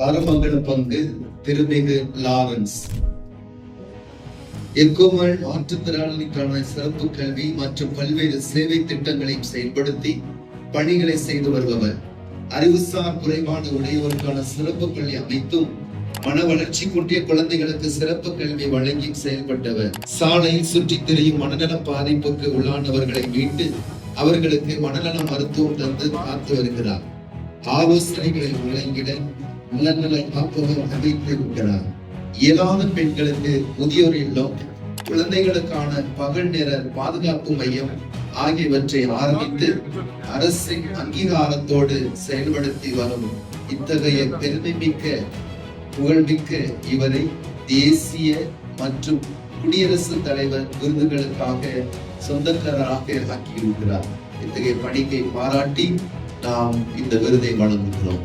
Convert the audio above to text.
பரமங்கல பங்கு திருமிகு லாரன்ஸ். எக்கோமல் மாற்றுத்திறனாளிக்கான சிறப்பு கல்வி மற்றும் பல்வேறு சேவை திட்டங்களை செயல்படுத்தி பணிகளை செய்து வருபவர். அறிவுசார் குறைபாடு உடையவருக்கான சிறப்பு பள்ளி அமைத்தும் மன வளர்ச்சி குன்றிய குழந்தைகளுக்கு சிறப்பு கல்வி வழங்கி செயல்பட்டவர். சாலையில் சுற்றி திரியும் மனநல பாதிப்புக்கு உள்ளானவர்களை மீட்டு அவர்களுக்கு மனநல மருத்துவம் தந்து காத்து வருகிறார். ஆலோசனைகளை வழங்கிட நலநல காப்பவர் அமைத்திருக்கிறார். இயலாத பெண்களுக்கு முதியோர் இல்லம், குழந்தைகளுக்கான பகல் நேர பாதுகாப்பு மையம் ஆகியவற்றை ஆரம்பித்து அரசின் அங்கீகாரத்தோடு செயல்படுத்தி வரும் இத்தகைய பெருமைமிக்க புகழ்மிக்க இவரை தேசிய மற்றும் குடியரசுத் தலைவர் விருதுகளுக்காக சொந்தக்காரராக ஆக்கியிருக்கிறார். இத்தகைய பணியை பாராட்டி நாம் இந்த விருதை வழங்குகிறோம்.